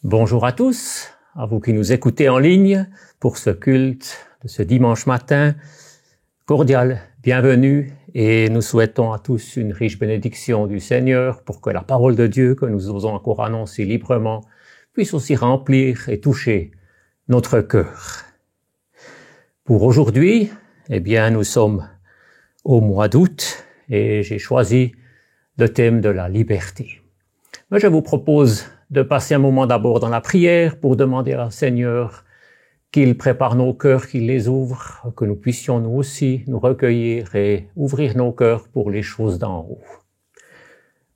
Bonjour à tous, à vous qui nous écoutez en ligne pour ce culte de ce dimanche matin. Cordial bienvenue et nous souhaitons à tous une riche bénédiction du Seigneur pour que la parole de Dieu que nous osons encore annoncer librement puisse aussi remplir et toucher notre cœur. Pour aujourd'hui, nous sommes au mois d'août et j'ai choisi le thème de la liberté. Mais je vous propose de passer un moment d'abord dans la prière pour demander au Seigneur qu'il prépare nos cœurs, qu'il les ouvre, que nous puissions nous aussi nous recueillir et ouvrir nos cœurs pour les choses d'en haut.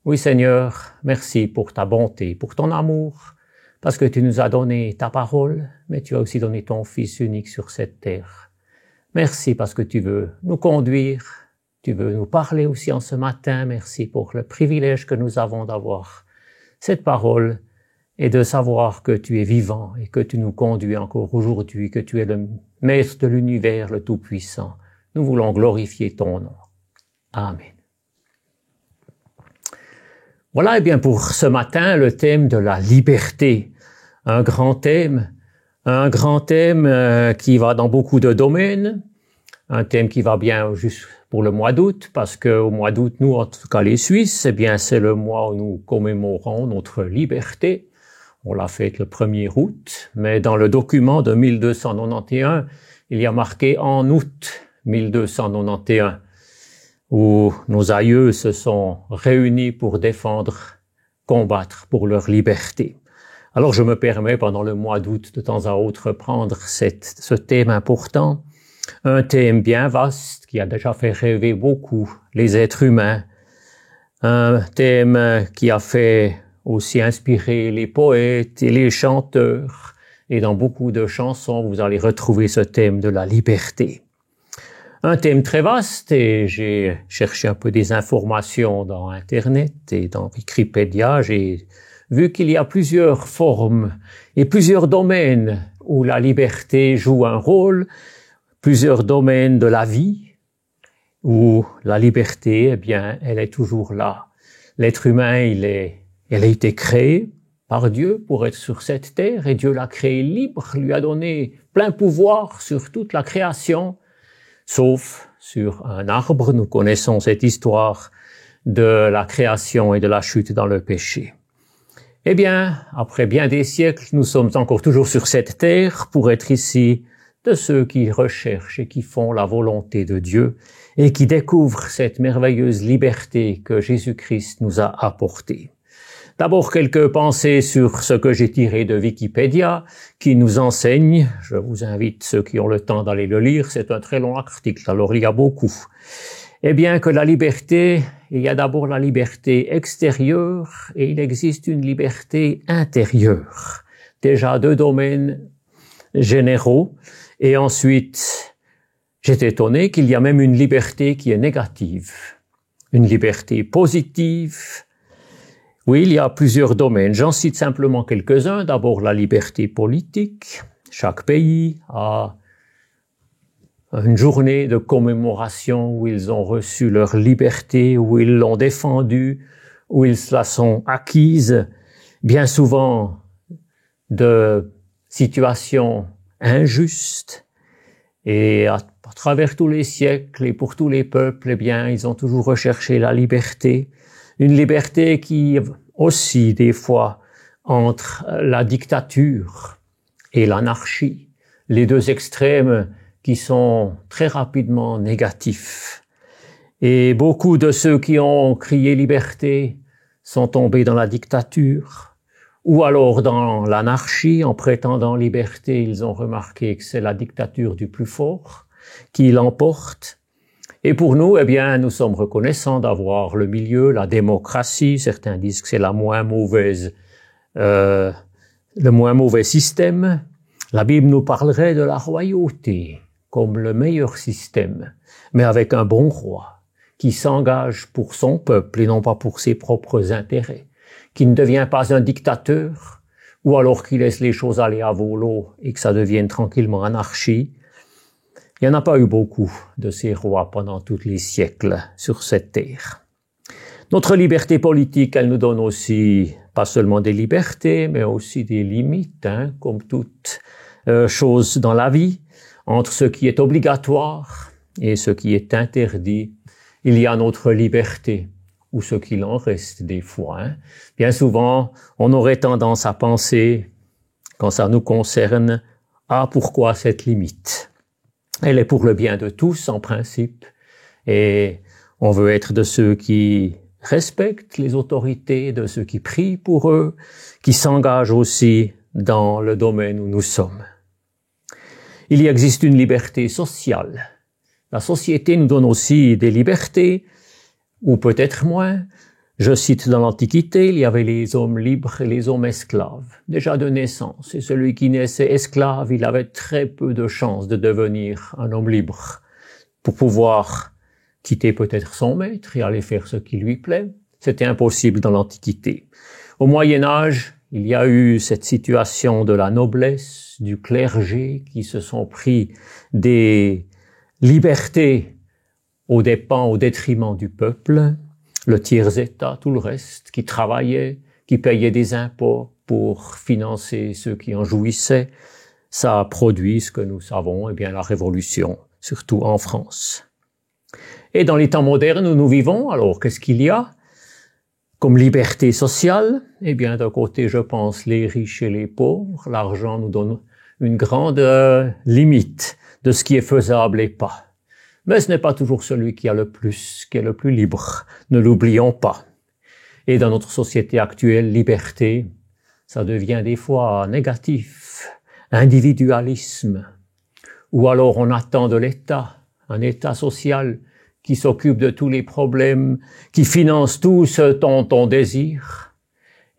Oui Seigneur, merci pour ta bonté, pour ton amour, parce que tu nous as donné ta parole, mais tu as aussi donné ton Fils unique sur cette terre. Merci parce que tu veux nous conduire, tu veux nous parler aussi en ce matin. Merci pour le privilège que nous avons d'avoir cette parole et de savoir que tu es vivant et que tu nous conduis encore aujourd'hui, que tu es le Maître de l'univers, le Tout-Puissant. Nous voulons glorifier ton nom. Amen. Voilà, pour ce matin, le thème de la liberté. Un grand thème qui va dans beaucoup de domaines. Un thème qui va bien juste pour le mois d'août, parce que au mois d'août, nous, en tout cas les Suisses, c'est le mois où nous commémorons notre liberté. On l'a fait le 1er août, mais dans le document de 1291, il y a marqué en août 1291, où nos aïeux se sont réunis pour combattre pour leur liberté. Alors je me permets pendant le mois d'août de temps à autre prendre ce thème important, un thème bien vaste qui a déjà fait rêver beaucoup les êtres humains, un thème qui a fait aussi inspirer les poètes et les chanteurs, et dans beaucoup de chansons vous allez retrouver ce thème de la liberté. Un thème très vaste, et j'ai cherché un peu des informations dans Internet et dans Wikipédia. J'ai vu qu'il y a plusieurs formes et plusieurs domaines où la liberté joue un rôle, plusieurs domaines de la vie où la liberté, elle est toujours là. L'être humain, elle a été créée par Dieu pour être sur cette terre, et Dieu l'a créé libre, lui a donné plein pouvoir sur toute la création, sauf sur un arbre. Nous connaissons cette histoire de la création et de la chute dans le péché. Après bien des siècles, nous sommes encore toujours sur cette terre pour être ici de ceux qui recherchent et qui font la volonté de Dieu et qui découvrent cette merveilleuse liberté que Jésus-Christ nous a apportée. D'abord, quelques pensées sur ce que j'ai tiré de Wikipédia, qui nous enseigne, je vous invite ceux qui ont le temps d'aller le lire, c'est un très long article, alors il y a beaucoup. Que la liberté, il y a d'abord la liberté extérieure et il existe une liberté intérieure. Déjà 2 domaines généraux, et ensuite, j'étais étonné qu'il y a même une liberté qui est négative, une liberté positive. Oui, il y a plusieurs domaines. J'en cite simplement quelques-uns. D'abord, la liberté politique. Chaque pays a une journée de commémoration où ils ont reçu leur liberté, où ils l'ont défendue, où ils se la sont acquise. Bien souvent, de situations injustes. Et à travers tous les siècles et pour tous les peuples, ils ont toujours recherché la liberté. Une liberté qui aussi, des fois, entre la dictature et l'anarchie, les 2 extrêmes qui sont très rapidement négatifs. Et beaucoup de ceux qui ont crié liberté sont tombés dans la dictature, ou alors dans l'anarchie. En prétendant liberté, ils ont remarqué que c'est la dictature du plus fort qui l'emporte. Et pour nous, nous sommes reconnaissants d'avoir le milieu, la démocratie. Certains disent que c'est le moins mauvais système. La Bible nous parlerait de la royauté comme le meilleur système, mais avec un bon roi qui s'engage pour son peuple et non pas pour ses propres intérêts, qui ne devient pas un dictateur, ou alors qui laisse les choses aller à volo et que ça devienne tranquillement anarchie. Il n'y en a pas eu beaucoup de ces rois pendant tous les siècles sur cette terre. Notre liberté politique, elle nous donne aussi pas seulement des libertés, mais aussi des limites, comme toute chose dans la vie. Entre ce qui est obligatoire et ce qui est interdit, il y a notre liberté, ou ce qu'il en reste des fois. Bien souvent, on aurait tendance à penser, quand ça nous concerne, ah, pourquoi cette limite? Elle est pour le bien de tous, en principe, et on veut être de ceux qui respectent les autorités, de ceux qui prient pour eux, qui s'engagent aussi dans le domaine où nous sommes. Il y existe une liberté sociale. La société nous donne aussi des libertés, ou peut-être moins. Je cite dans l'Antiquité, il y avait les hommes libres et les hommes esclaves, déjà de naissance. Et celui qui naissait esclave, il avait très peu de chances de devenir un homme libre pour pouvoir quitter peut-être son maître et aller faire ce qui lui plaît. C'était impossible dans l'Antiquité. Au Moyen-Âge, il y a eu cette situation de la noblesse, du clergé qui se sont pris des libertés au détriment du peuple, le tiers-état, tout le reste, qui travaillait, qui payait des impôts pour financer ceux qui en jouissaient. Ça a produit ce que nous savons, la révolution, surtout en France. Et dans les temps modernes où nous vivons, alors qu'est-ce qu'il y a comme liberté sociale? D'un côté, je pense, les riches et les pauvres. L'argent nous donne une grande limite de ce qui est faisable et pas. Mais ce n'est pas toujours celui qui a le plus, qui est le plus libre. Ne l'oublions pas. Et dans notre société actuelle, liberté, ça devient des fois négatif. Individualisme. Ou alors on attend de l'État, un État social qui s'occupe de tous les problèmes, qui finance tout ce dont on désire.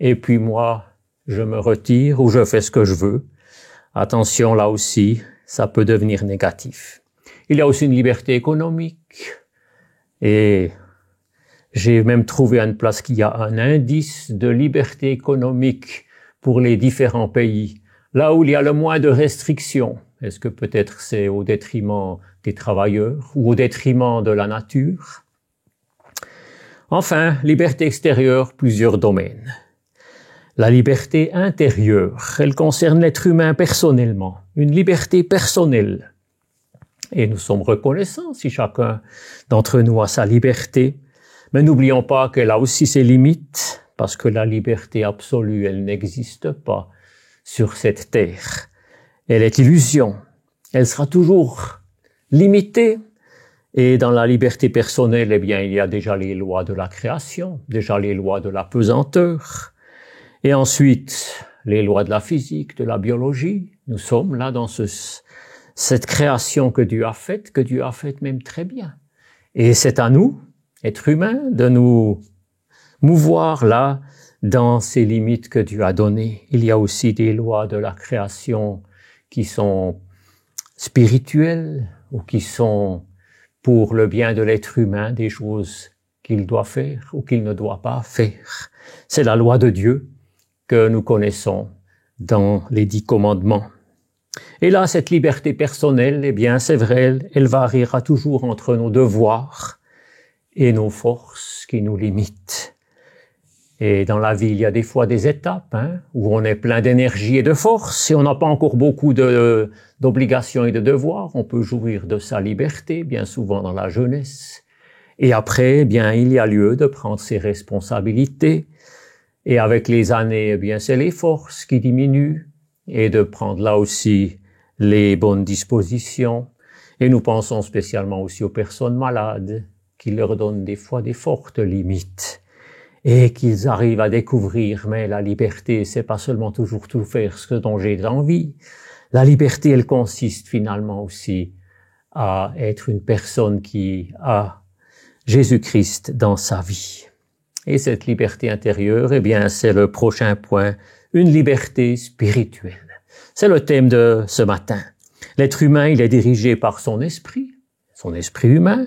Et puis moi, je me retire ou je fais ce que je veux. Attention, là aussi, ça peut devenir négatif. Il y a aussi une liberté économique. Et j'ai même trouvé à une place qu'il y a un indice de liberté économique pour les différents pays. Là où il y a le moins de restrictions. Est-ce que peut-être c'est au détriment des travailleurs ou au détriment de la nature? Enfin, liberté extérieure, plusieurs domaines. La liberté intérieure, elle concerne l'être humain personnellement. Une liberté personnelle. Et nous sommes reconnaissants si chacun d'entre nous a sa liberté. Mais n'oublions pas qu'elle a aussi ses limites, parce que la liberté absolue, elle n'existe pas sur cette terre. Elle est illusion. Elle sera toujours limitée. Et dans la liberté personnelle, il y a déjà les lois de la création, déjà les lois de la pesanteur. Et ensuite, les lois de la physique, de la biologie. Nous sommes là dans cette création que Dieu a faite même très bien. Et c'est à nous, êtres humains, de nous mouvoir là dans ces limites que Dieu a données. Il y a aussi des lois de la création qui sont spirituelles ou qui sont pour le bien de l'être humain, des choses qu'il doit faire ou qu'il ne doit pas faire. C'est la loi de Dieu que nous connaissons dans les 10 commandements. Et là, cette liberté personnelle, c'est vrai, elle variera toujours entre nos devoirs et nos forces qui nous limitent. Et dans la vie, il y a des fois des étapes où on est plein d'énergie et de force et on n'a pas encore beaucoup d'obligations et de devoirs. On peut jouir de sa liberté, bien souvent dans la jeunesse. Et après, il y a lieu de prendre ses responsabilités. Et avec les années, c'est les forces qui diminuent et de prendre là aussi les bonnes dispositions. Et nous pensons spécialement aussi aux personnes malades qui leur donnent des fois des fortes limites. Et qu'ils arrivent à découvrir, mais la liberté, c'est pas seulement toujours tout faire ce dont j'ai envie. La liberté, elle consiste finalement aussi à être une personne qui a Jésus-Christ dans sa vie. Et cette liberté intérieure, c'est le prochain point, une liberté spirituelle. C'est le thème de ce matin. L'être humain, il est dirigé par son esprit humain,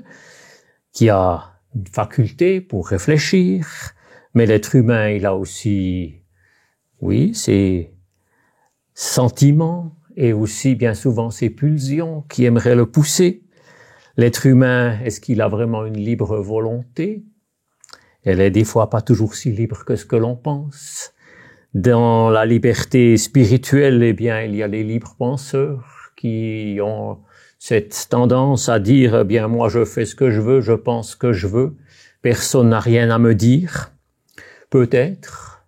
qui a une faculté pour réfléchir. Mais l'être humain, il a aussi, ses sentiments et aussi bien souvent ses pulsions qui aimeraient le pousser. L'être humain, est-ce qu'il a vraiment une libre volonté? Elle est des fois pas toujours si libre que ce que l'on pense. Dans la liberté spirituelle, eh bien, il y a les libres penseurs qui ont cette tendance à dire, eh bien, moi je fais ce que je veux, je pense ce que je veux, personne n'a rien à me dire. Peut-être.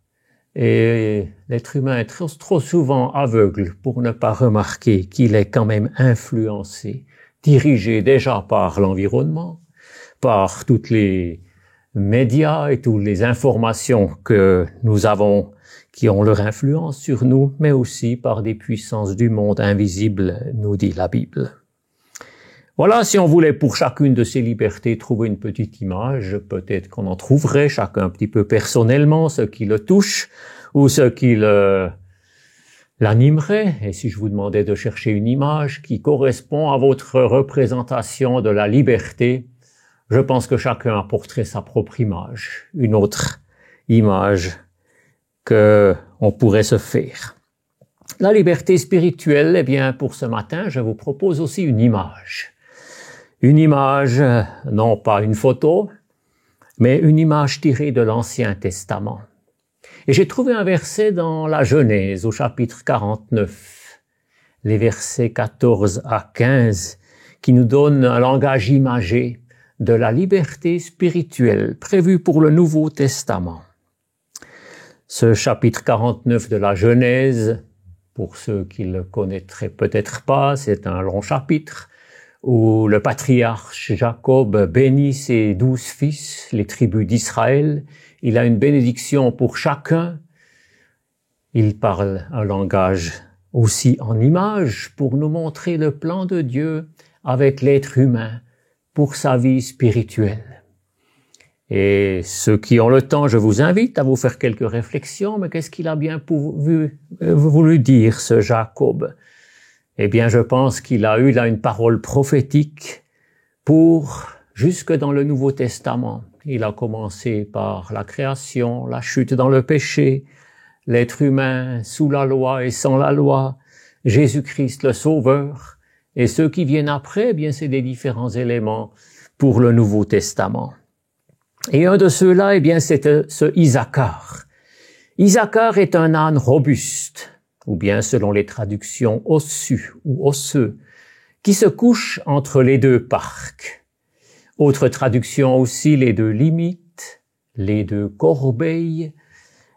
Et l'être humain est trop souvent aveugle pour ne pas remarquer qu'il est quand même influencé, dirigé déjà par l'environnement, par toutes les médias et toutes les informations que nous avons qui ont leur influence sur nous, mais aussi par des puissances du monde invisible, nous dit la Bible. Voilà, si on voulait pour chacune de ces libertés trouver une petite image, peut-être qu'on en trouverait chacun un petit peu personnellement, ce qui le touche ou ce qui l'animerait. Et si je vous demandais de chercher une image qui correspond à votre représentation de la liberté, je pense que chacun apporterait sa propre image, une autre image que on pourrait se faire. La liberté spirituelle, eh bien, pour ce matin, je vous propose aussi une image. Une image, non pas une photo, mais une image tirée de l'Ancien Testament. Et j'ai trouvé un verset dans la Genèse, au chapitre 49, les versets 14 à 15, qui nous donne un langage imagé de la liberté spirituelle prévue pour le Nouveau Testament. Ce chapitre 49 de la Genèse, pour ceux qui le connaîtraient peut-être pas, c'est un long chapitre où le patriarche Jacob bénit ses 12 fils, les tribus d'Israël. Il a une bénédiction pour chacun. Il parle un langage aussi en images pour nous montrer le plan de Dieu avec l'être humain pour sa vie spirituelle. Et ceux qui ont le temps, je vous invite à vous faire quelques réflexions. Mais qu'est-ce qu'il a bien voulu dire, ce Jacob? Eh bien, je pense qu'il a eu là une parole prophétique pour jusque dans le Nouveau Testament. Il a commencé par la création, la chute dans le péché, l'être humain sous la loi et sans la loi, Jésus-Christ le Sauveur. Et ceux qui viennent après, eh bien, c'est des différents éléments pour le Nouveau Testament. Et un de ceux-là, eh bien, c'est ce Isaacar. Isaacar est un âne robuste, ou bien, selon les traductions, ossu ou osseux, qui se couche entre les deux parcs. Autre traduction aussi, les deux limites, les deux corbeilles.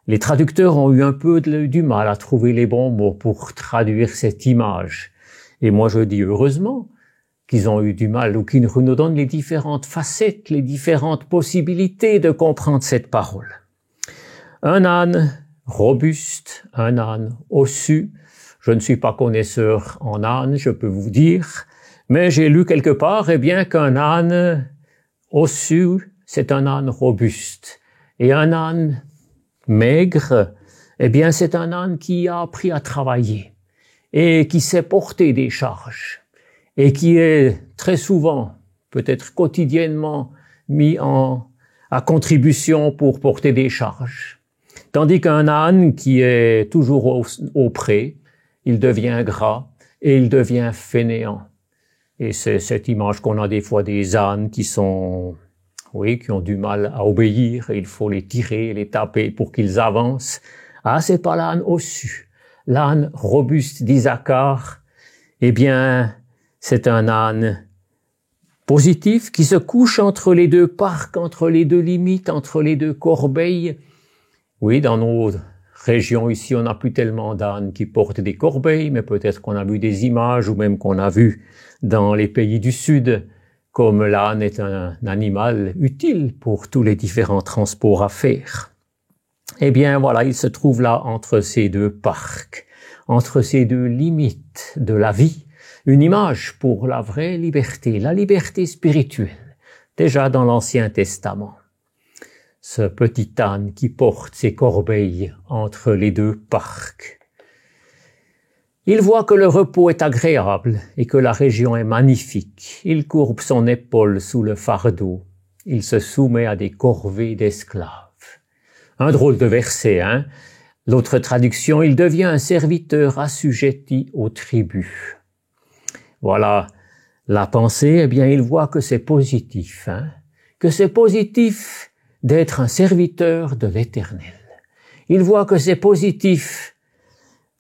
Les traducteurs ont eu un peu du mal à trouver les bons mots pour traduire cette image. Et moi, je dis heureusement qu'ils ont eu du mal ou qu'ils nous donnent les différentes facettes, les différentes possibilités de comprendre cette parole. Un âne robuste, un âne ossu. Je ne suis pas connaisseur en âne, je peux vous dire, mais j'ai lu quelque part, eh bien, qu'un âne ossu, c'est un âne robuste. Et un âne maigre, eh bien, c'est un âne qui a appris à travailler et qui sait porter des charges et qui est très souvent, peut-être quotidiennement, mis à contribution pour porter des charges. Tandis qu'un âne qui est toujours au pré, il devient gras et il devient fainéant. Et c'est cette image qu'on a des fois des ânes qui ont du mal à obéir et il faut les tirer, les taper pour qu'ils avancent. Ah, c'est pas l'âne ossu. L'âne robuste d'Isaacar, eh bien, c'est un âne positif qui se couche entre les deux parcs, entre les deux limites, entre les deux corbeilles. Oui, dans nos régions ici, on n'a plus tellement d'ânes qui portent des corbeilles, mais peut-être qu'on a vu des images ou même qu'on a vu dans les pays du Sud, comme l'âne est un animal utile pour tous les différents transports à faire. Eh bien, voilà, il se trouve là entre ces deux parcs, entre ces deux limites de la vie. Une image pour la vraie liberté, la liberté spirituelle, déjà dans l'Ancien Testament. Ce petit âne qui porte ses corbeilles entre les deux parcs. Il voit que le repos est agréable et que la région est magnifique. Il courbe son épaule sous le fardeau. Il se soumet à des corvées d'esclaves. Un drôle de verset, hein? L'autre traduction, il devient un serviteur assujetti aux tribus. Voilà la pensée, eh bien, il voit que c'est positif, hein? Que c'est positif d'être un serviteur de l'Éternel. Il voit que c'est positif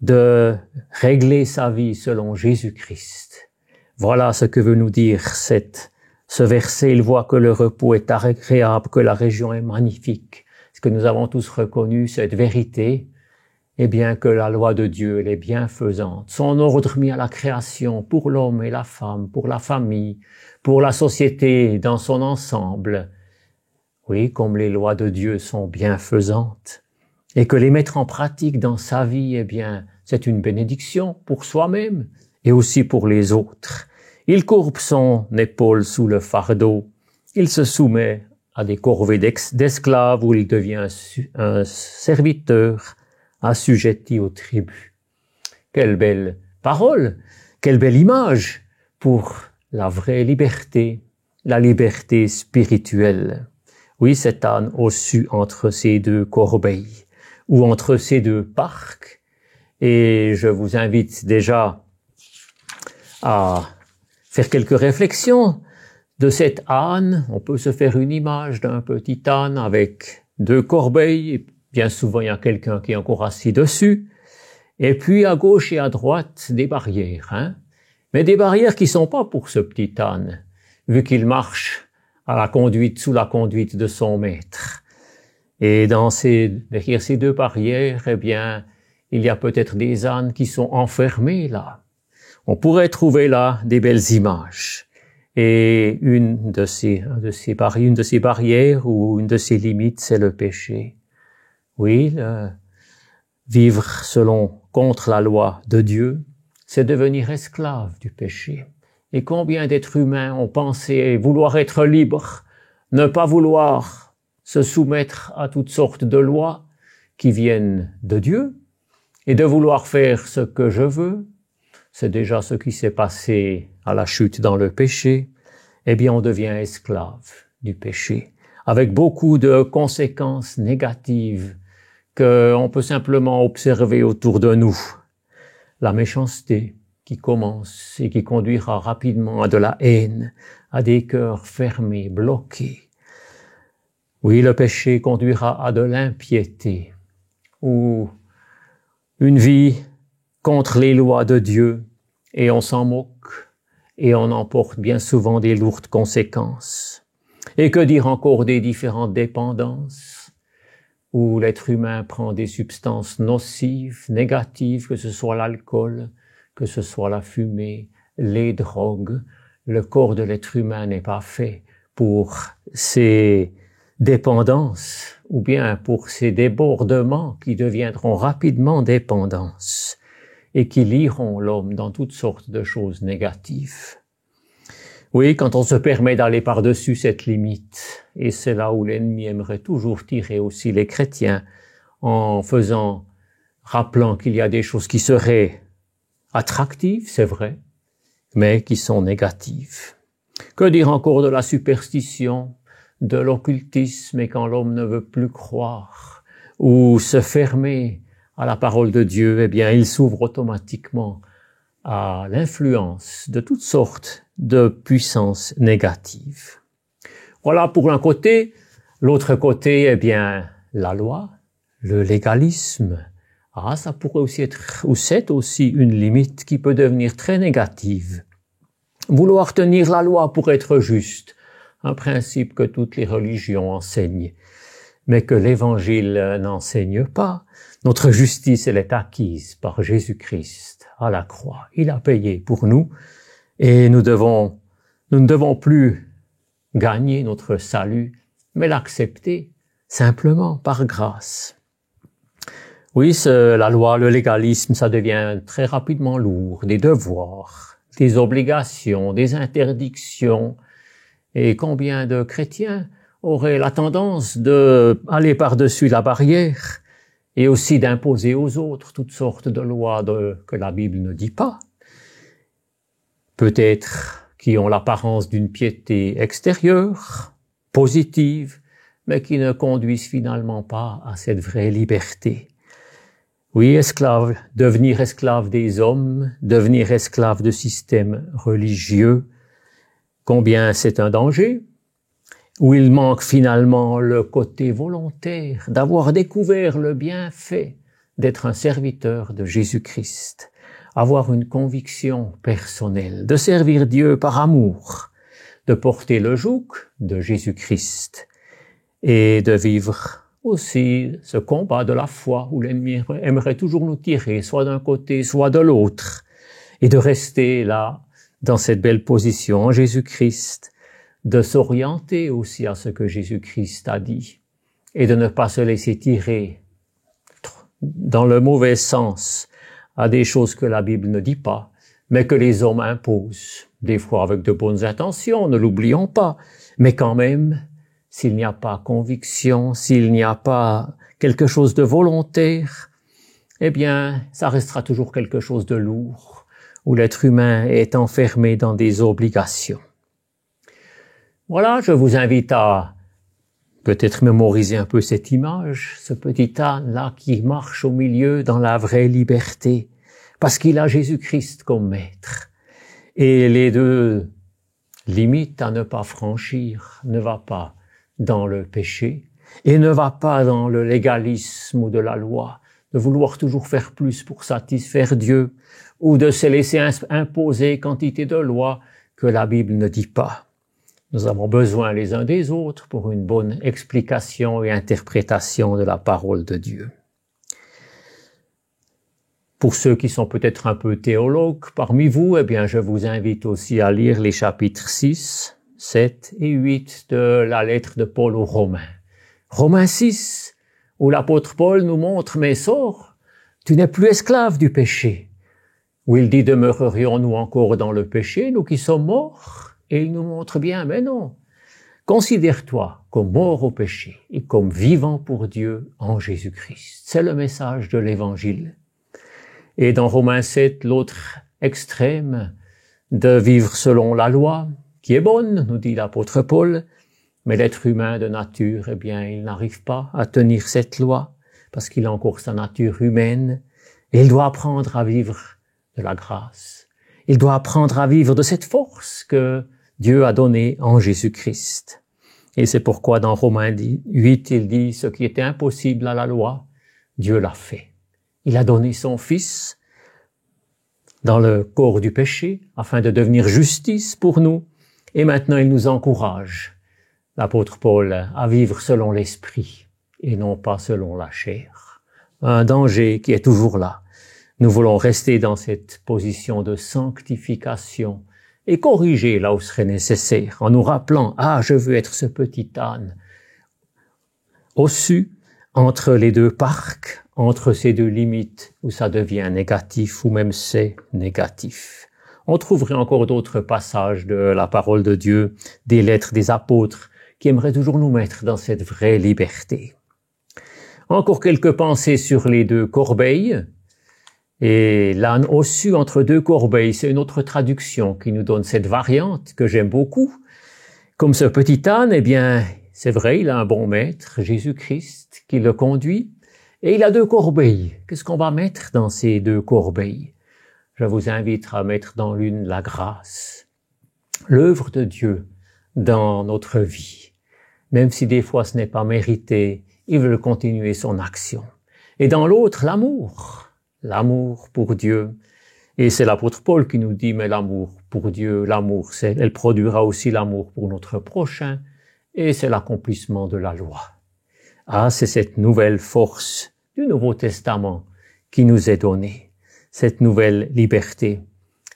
de régler sa vie selon Jésus-Christ. Voilà ce que veut nous dire ce verset. Il voit que le repos est agréable, que la région est magnifique. Est-ce que nous avons tous reconnu cette vérité? Eh bien, que la loi de Dieu, elle est bienfaisante. Son ordre mis à la création pour l'homme et la femme, pour la famille, pour la société dans son ensemble. Oui, comme les lois de Dieu sont bienfaisantes. Et que les mettre en pratique dans sa vie, eh bien, c'est une bénédiction pour soi-même et aussi pour les autres. Il courbe son épaule sous le fardeau. Il se soumet à des corvées d'esclaves où il devient un serviteur assujetti au tribut. Quelle belle parole, quelle belle image pour la vraie liberté, la liberté spirituelle. Oui, cet âne ossu entre ces deux corbeilles ou entre ces deux parcs. Et je vous invite déjà à faire quelques réflexions de cet âne. On peut se faire une image d'un petit âne avec deux corbeilles. Et bien souvent, il y a quelqu'un qui est encore assis dessus. Et puis, à gauche et à droite, des barrières. Mais des barrières qui sont pas pour ce petit âne, vu qu'il marche sous la conduite de son maître. Et derrière ces deux barrières, eh bien, il y a peut-être des ânes qui sont enfermés là. On pourrait trouver là des belles images. Et une de ces barrières ou une de ces limites, c'est le péché. Oui, vivre contre la loi de Dieu, c'est devenir esclave du péché. Et combien d'êtres humains ont pensé vouloir être libres, ne pas vouloir se soumettre à toutes sortes de lois qui viennent de Dieu, et de vouloir faire ce que je veux. C'est déjà ce qui s'est passé à la chute dans le péché. Eh bien, on devient esclave du péché, avec beaucoup de conséquences négatives qu'on peut simplement observer autour de nous. La méchanceté qui commence et qui conduira rapidement à de la haine, à des cœurs fermés, bloqués. Oui, le péché conduira à de l'impiété, ou une vie contre les lois de Dieu, et on s'en moque, et on emporte bien souvent des lourdes conséquences. Et que dire encore des différentes dépendances, où l'être humain prend des substances nocives, négatives, que ce soit l'alcool, que ce soit la fumée, les drogues. Le corps de l'être humain n'est pas fait pour ces dépendances, ou bien pour ces débordements qui deviendront rapidement dépendance et qui lieront l'homme dans toutes sortes de choses négatives. Oui, quand on se permet d'aller par-dessus cette limite, et c'est là où l'ennemi aimerait toujours tirer aussi les chrétiens, en rappelant qu'il y a des choses qui seraient attractives, c'est vrai, mais qui sont négatives. Que dire encore de la superstition, de l'occultisme, et quand l'homme ne veut plus croire ou se fermer à la parole de Dieu, eh bien, il s'ouvre automatiquement à l'influence de toutes sortes de puissances négatives. Voilà pour un côté. L'autre côté, eh bien, la loi, le légalisme. Ça pourrait aussi être, ou c'est aussi une limite qui peut devenir très négative. Vouloir tenir la loi pour être juste, un principe que toutes les religions enseignent, mais que l'Évangile n'enseigne pas. Notre justice, elle est acquise par Jésus-Christ à la croix. Il a payé pour nous, et nous ne devons plus gagner notre salut, mais l'accepter simplement par grâce. Oui, la loi, le légalisme, ça devient très rapidement lourd, des devoirs, des obligations, des interdictions. Et combien de chrétiens auraient la tendance d'aller par-dessus la barrière et aussi d'imposer aux autres toutes sortes de lois que la Bible ne dit pas. Peut-être qui ont l'apparence d'une piété extérieure, positive, mais qui ne conduisent finalement pas à cette vraie liberté. Oui, devenir esclave des hommes, devenir esclave de systèmes religieux, combien c'est un danger. où il manque finalement le côté volontaire d'avoir découvert le bienfait d'être un serviteur de Jésus-Christ, avoir une conviction personnelle, de servir Dieu par amour, de porter le joug de Jésus-Christ et de vivre aussi ce combat de la foi où l'ennemi aimerait toujours nous tirer, soit d'un côté, soit de l'autre, et de rester là, dans cette belle position en Jésus-Christ, de s'orienter aussi à ce que Jésus-Christ a dit, et de ne pas se laisser tirer dans le mauvais sens à des choses que la Bible ne dit pas, mais que les hommes imposent, des fois avec de bonnes intentions, ne l'oublions pas, mais quand même, s'il n'y a pas conviction, s'il n'y a pas quelque chose de volontaire, eh bien, ça restera toujours quelque chose de lourd, où l'être humain est enfermé dans des obligations. Voilà, je vous invite à peut-être mémoriser un peu cette image, ce petit âne-là qui marche au milieu dans la vraie liberté, parce qu'il a Jésus-Christ comme maître. Et les deux limites à ne pas franchir ne va pas dans le péché et ne va pas dans le légalisme ou de la loi, de vouloir toujours faire plus pour satisfaire Dieu ou de se laisser imposer quantité de lois que la Bible ne dit pas. Nous avons besoin les uns des autres pour une bonne explication et interprétation de la parole de Dieu. Pour ceux qui sont peut-être un peu théologues parmi vous, eh bien, je vous invite aussi à lire les chapitres 6, 7 et 8 de la lettre de Paul aux Romains. Romains 6, où l'apôtre Paul nous montre, mais sors, tu n'es plus esclave du péché. Où il dit, demeurerions-nous encore dans le péché, nous qui sommes morts? Et il nous montre bien, mais non. Considère-toi comme mort au péché et comme vivant pour Dieu en Jésus-Christ. C'est le message de l'Évangile. Et dans Romains 7, l'autre extrême de vivre selon la loi, qui est bonne, nous dit l'apôtre Paul, mais l'être humain de nature, eh bien, il n'arrive pas à tenir cette loi parce qu'il a encore sa nature humaine et il doit apprendre à vivre de la grâce. Il doit apprendre à vivre de cette force que Dieu a donnée en Jésus-Christ. Et c'est pourquoi dans Romains 8, il dit ce qui était impossible à la loi, Dieu l'a fait. Il a donné son Fils dans le corps du péché afin de devenir justice pour nous. Et maintenant, il nous encourage, l'apôtre Paul, à vivre selon l'esprit et non pas selon la chair. Un danger qui est toujours là. Nous voulons rester dans cette position de sanctification et corriger là où serait nécessaire en nous rappelant « Ah, je veux être ce petit âne au-dessus, entre les deux parcs, entre ces deux limites où ça devient négatif ou même c'est négatif. » On trouverait encore d'autres passages de la parole de Dieu, des lettres des apôtres, qui aimeraient toujours nous mettre dans cette vraie liberté. Encore quelques pensées sur les deux corbeilles. Et l'âne ossu entre deux corbeilles, c'est une autre traduction qui nous donne cette variante que j'aime beaucoup. Comme ce petit âne, eh bien, c'est vrai, il a un bon maître, Jésus-Christ, qui le conduit. Et il a deux corbeilles. Qu'est-ce qu'on va mettre dans ces deux corbeilles? Je vous invite à mettre dans l'une la grâce, l'œuvre de Dieu dans notre vie. Même si des fois ce n'est pas mérité, il veut continuer son action. Et dans l'autre, l'amour pour Dieu. Et c'est l'apôtre Paul qui nous dit, mais l'amour pour Dieu, elle produira aussi l'amour pour notre prochain, et c'est l'accomplissement de la loi. Ah, c'est cette nouvelle force du Nouveau Testament qui nous est donnée. Cette nouvelle liberté.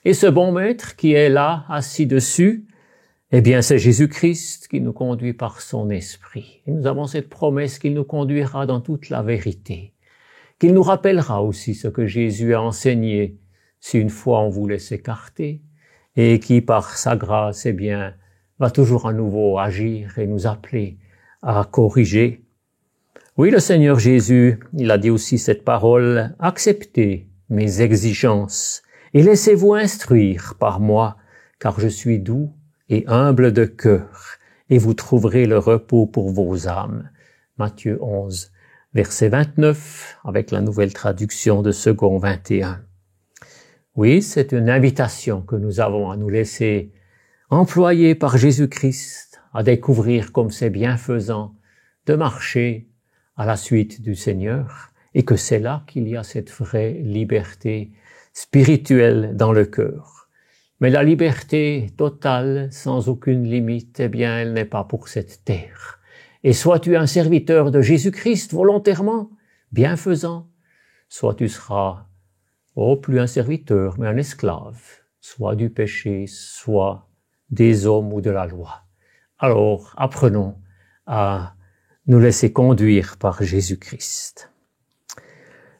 Et ce bon maître qui est là, assis dessus, eh bien, c'est Jésus-Christ qui nous conduit par son esprit. Et nous avons cette promesse qu'il nous conduira dans toute la vérité, qu'il nous rappellera aussi ce que Jésus a enseigné si une fois on voulait s'écarter, et qui, par sa grâce, eh bien, va toujours à nouveau agir et nous appeler à corriger. Oui, le Seigneur Jésus, il a dit aussi cette parole, acceptez mes exigences, et laissez-vous instruire par moi, car je suis doux et humble de cœur, et vous trouverez le repos pour vos âmes. Matthieu 11, verset 29, avec la nouvelle traduction de Second 21. Oui, c'est une invitation que nous avons à nous laisser employer par Jésus-Christ à découvrir comme c'est bienfaisant de marcher à la suite du Seigneur et que c'est là qu'il y a cette vraie liberté spirituelle dans le cœur. Mais la liberté totale, sans aucune limite, eh bien, elle n'est pas pour cette terre. Et soit tu es un serviteur de Jésus-Christ volontairement, bienfaisant, soit tu seras, plus un serviteur, mais un esclave, soit du péché, soit des hommes ou de la loi. Alors, apprenons à nous laisser conduire par Jésus-Christ.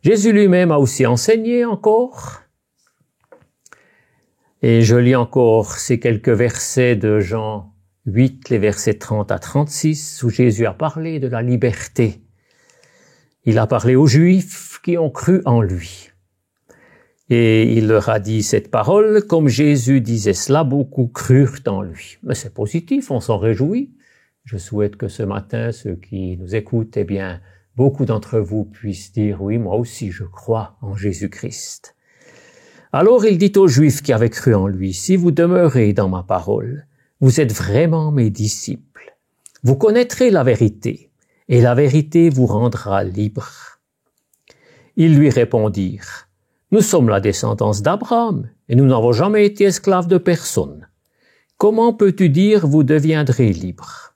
Jésus lui-même a aussi enseigné encore, et je lis encore ces quelques versets de Jean 8, les versets 30 à 36, où Jésus a parlé de la liberté. Il a parlé aux Juifs qui ont cru en lui. Et il leur a dit cette parole, comme Jésus disait cela, beaucoup crurent en lui. Mais c'est positif, on s'en réjouit. Je souhaite que ce matin, ceux qui nous écoutent, eh bien, beaucoup d'entre vous puissent dire, oui, moi aussi, je crois en Jésus-Christ. Alors il dit aux Juifs qui avaient cru en lui, si vous demeurez dans ma parole, vous êtes vraiment mes disciples. Vous connaîtrez la vérité, et la vérité vous rendra libre. Ils lui répondirent, nous sommes la descendance d'Abraham, et nous n'avons jamais été esclaves de personne. Comment peux-tu dire vous deviendrez libres?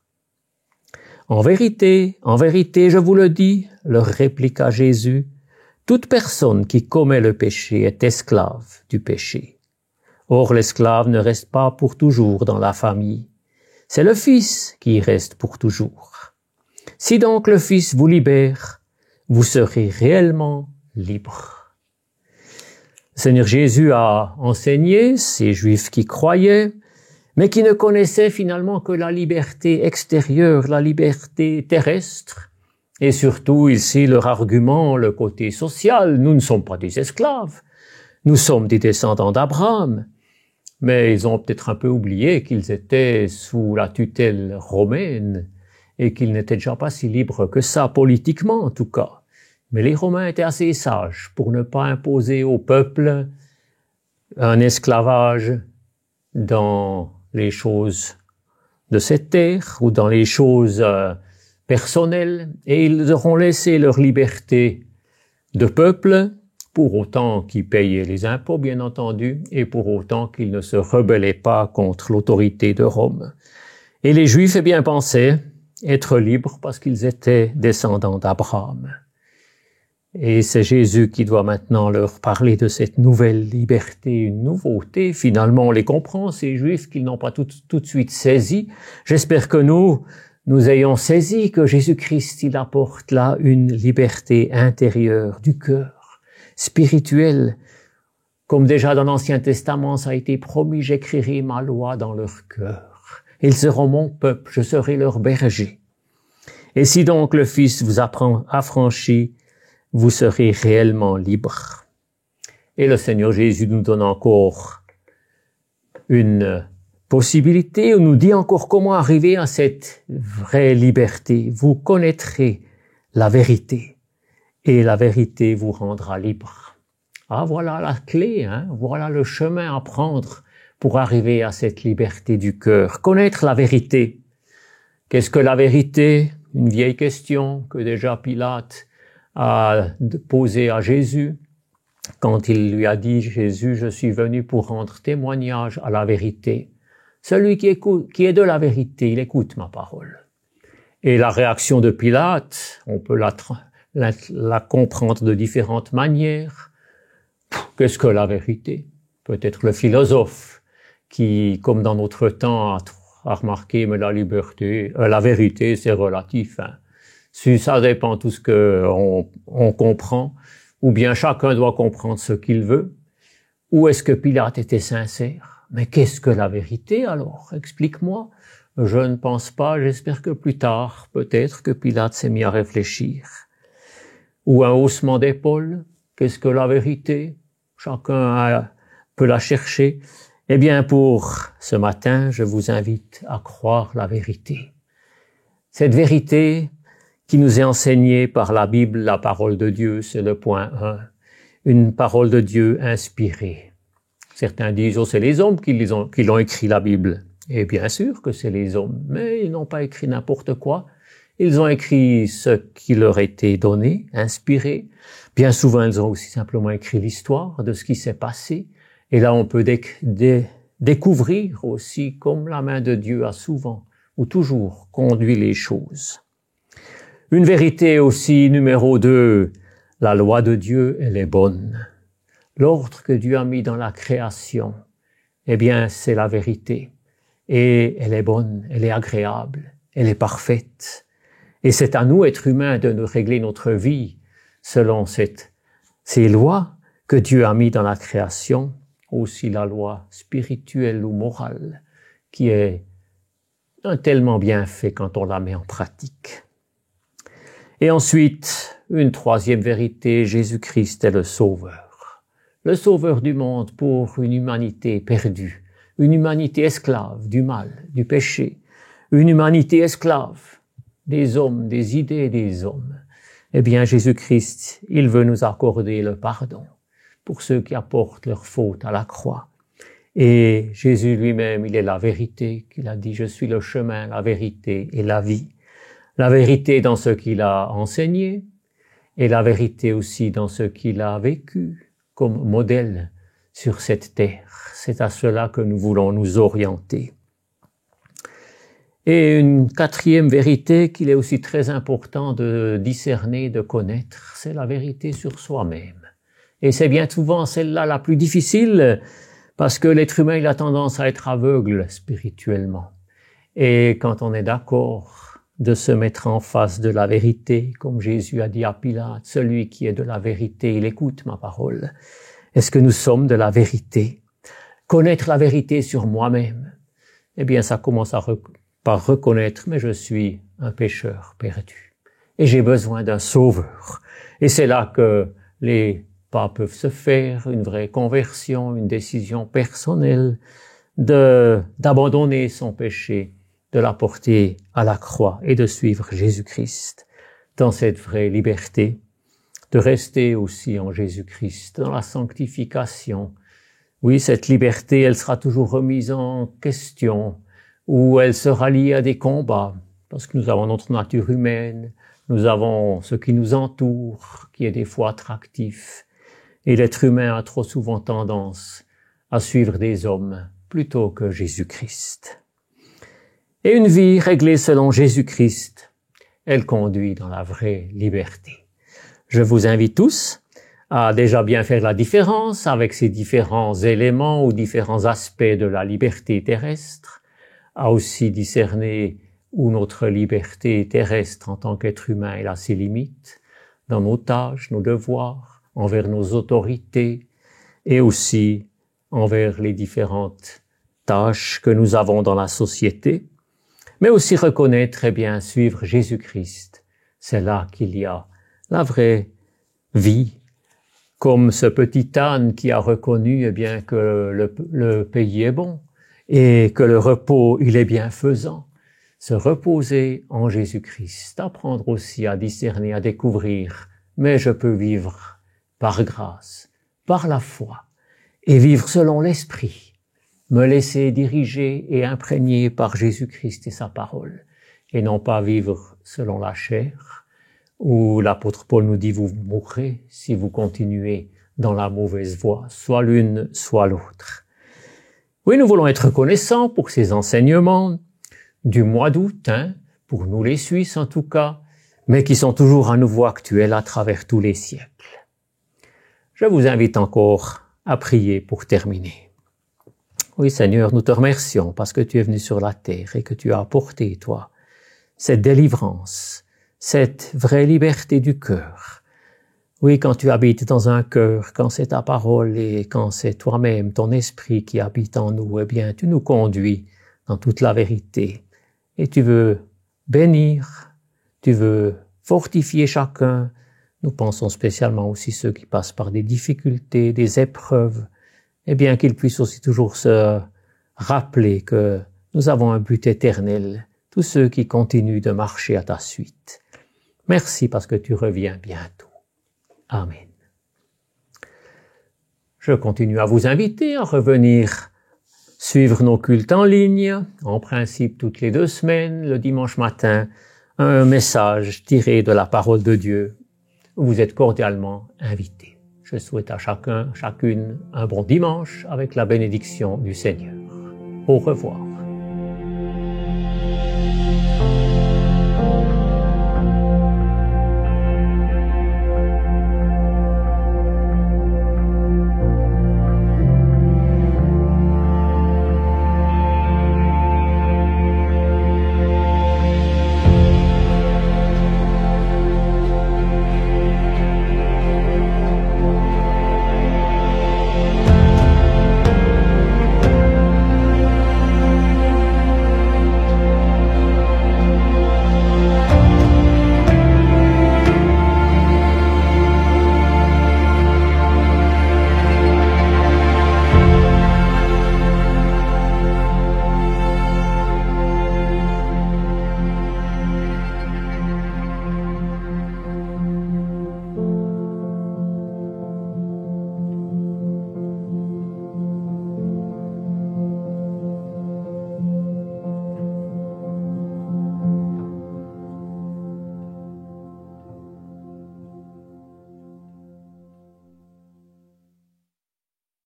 En vérité, je vous le dis, leur répliqua Jésus, toute personne qui commet le péché est esclave du péché. Or l'esclave ne reste pas pour toujours dans la famille. C'est le Fils qui y reste pour toujours. Si donc le Fils vous libère, vous serez réellement libre. Le Seigneur Jésus a enseigné ces Juifs qui croyaient, mais qui ne connaissaient finalement que la liberté extérieure, la liberté terrestre, et surtout ici leur argument, le côté social, nous ne sommes pas des esclaves, nous sommes des descendants d'Abraham. Mais ils ont peut-être un peu oublié qu'ils étaient sous la tutelle romaine et qu'ils n'étaient déjà pas si libres que ça, politiquement en tout cas. Mais les Romains étaient assez sages pour ne pas imposer au peuple un esclavage dans les choses de cette terre ou dans les choses personnelles, et ils auront laissé leur liberté de peuple pour autant qu'ils payaient les impôts, bien entendu, et pour autant qu'ils ne se rebellaient pas contre l'autorité de Rome. Et les Juifs, eh bien, pensaient être libres parce qu'ils étaient descendants d'Abraham. Et c'est Jésus qui doit maintenant leur parler de cette nouvelle liberté, une nouveauté. Finalement, on les comprend, ces Juifs qu'ils n'ont pas tout de suite saisi. J'espère que nous ayons saisi que Jésus-Christ, il apporte là une liberté intérieure du cœur, spirituelle. Comme déjà dans l'Ancien Testament, ça a été promis, j'écrirai ma loi dans leur cœur. Ils seront mon peuple, je serai leur berger. Et si donc le Fils vous affranchit, vous serez réellement libre. Et le Seigneur Jésus nous donne encore une possibilité, ou nous dit encore comment arriver à cette vraie liberté. Vous connaîtrez la vérité, et la vérité vous rendra libre. Ah, voilà la clé, voilà le chemin à prendre pour arriver à cette liberté du cœur. Connaître la vérité. Qu'est-ce que la vérité? Une vieille question que déjà Pilate a posée à Jésus quand il lui a dit, Jésus, je suis venu pour rendre témoignage à la vérité. Celui qui est de la vérité, il écoute ma parole. Et la réaction de Pilate, on peut la comprendre de différentes manières. Qu'est-ce que la vérité? Peut-être le philosophe qui, comme dans notre temps, a remarqué, mais la vérité, c'est relatif. Si ça dépend de tout ce qu'on comprend, ou bien chacun doit comprendre ce qu'il veut, ou est-ce que Pilate était sincère? Mais qu'est-ce que la vérité alors? Explique-moi. Je ne pense pas, j'espère que plus tard, peut-être que Pilate s'est mis à réfléchir. Ou un haussement d'épaule. Qu'est-ce que la vérité? Chacun peut la chercher. Eh bien, pour ce matin, je vous invite à croire la vérité. Cette vérité qui nous est enseignée par la Bible, la parole de Dieu, c'est le point 1. Une parole de Dieu inspirée. Certains disent, c'est les hommes qui l'ont écrit la Bible. Et bien sûr que c'est les hommes, mais ils n'ont pas écrit n'importe quoi. Ils ont écrit ce qui leur était donné, inspiré. Bien souvent, ils ont aussi simplement écrit l'histoire de ce qui s'est passé. Et là, on peut découvrir aussi comme la main de Dieu a souvent ou toujours conduit les choses. Une vérité aussi numéro 2, la loi de Dieu, elle est bonne. L'ordre que Dieu a mis dans la création, eh bien, c'est la vérité. Et elle est bonne, elle est agréable, elle est parfaite. Et c'est à nous, êtres humains, de nous régler notre vie selon ces lois que Dieu a mis dans la création, aussi la loi spirituelle ou morale, qui est tellement bien fait quand on la met en pratique. Et ensuite, une troisième vérité, Jésus-Christ est le Sauveur du monde pour une humanité perdue, une humanité esclave du mal, du péché, une humanité esclave des hommes, des idées des hommes. Eh bien, Jésus-Christ, il veut nous accorder le pardon pour ceux qui apportent leurs fautes à la croix. Et Jésus lui-même, il est la vérité, qu'il a dit, je suis le chemin, la vérité et la vie. La vérité dans ce qu'il a enseigné et la vérité aussi dans ce qu'il a vécu comme modèle sur cette terre. C'est à cela que nous voulons nous orienter. Et une quatrième vérité qu'il est aussi très important de discerner, de connaître, c'est la vérité sur soi-même. Et c'est bien souvent celle-là la plus difficile parce que l'être humain il a tendance à être aveugle spirituellement. Et quand on est d'accord de se mettre en face de la vérité, comme Jésus a dit à Pilate, celui qui est de la vérité, il écoute ma parole. Est-ce que nous sommes de la vérité? Connaître la vérité sur moi-même, eh bien ça commence par reconnaître, mais je suis un pécheur perdu. Et j'ai besoin d'un sauveur. Et c'est là que les pas peuvent se faire, une vraie conversion, une décision personnelle d'abandonner son péché, de la porter à la croix et de suivre Jésus-Christ dans cette vraie liberté, de rester aussi en Jésus-Christ, dans la sanctification. Oui, cette liberté, elle sera toujours remise en question, ou elle sera liée à des combats, parce que nous avons notre nature humaine, nous avons ce qui nous entoure, qui est des fois attractif, et l'être humain a trop souvent tendance à suivre des hommes plutôt que Jésus-Christ. Et une vie réglée selon Jésus-Christ, elle conduit dans la vraie liberté. Je vous invite tous à déjà bien faire la différence avec ces différents éléments ou différents aspects de la liberté terrestre, à aussi discerner où notre liberté terrestre en tant qu'être humain elle a ses limites, dans nos tâches, nos devoirs, envers nos autorités et aussi envers les différentes tâches que nous avons dans la société, mais aussi reconnaître et bien suivre Jésus-Christ. C'est là qu'il y a la vraie vie, comme ce petit âne qui a reconnu eh bien que le pays est bon et que le repos il est bienfaisant. Se reposer en Jésus-Christ, apprendre aussi à discerner, à découvrir, mais je peux vivre par grâce, par la foi, et vivre selon l'Esprit, me laisser diriger et imprégner par Jésus-Christ et sa parole, et non pas vivre selon la chair, où l'apôtre Paul nous dit « vous mourrez si vous continuez dans la mauvaise voie, soit l'une, soit l'autre ». Oui, nous voulons être reconnaissants pour ces enseignements du mois d'août, pour nous les Suisses en tout cas, mais qui sont toujours à nouveau actuels à travers tous les siècles. Je vous invite encore à prier pour terminer. Oui, Seigneur, nous te remercions parce que tu es venu sur la terre et que tu as apporté, toi, cette délivrance, cette vraie liberté du cœur. Oui, quand tu habites dans un cœur, quand c'est ta parole et quand c'est toi-même, ton esprit qui habite en nous, eh bien, tu nous conduis dans toute la vérité. Et tu veux bénir, tu veux fortifier chacun. Nous pensons spécialement aussi ceux qui passent par des difficultés, des épreuves, et bien qu'ils puissent aussi toujours se rappeler que nous avons un but éternel, tous ceux qui continuent de marcher à ta suite. Merci parce que tu reviens bientôt. Amen. Je continue à vous inviter à revenir suivre nos cultes en ligne, en principe toutes les 2 semaines, le dimanche matin, un message tiré de la parole de Dieu. Vous êtes cordialement invités. Je souhaite à chacune un bon dimanche avec la bénédiction du Seigneur. Au revoir.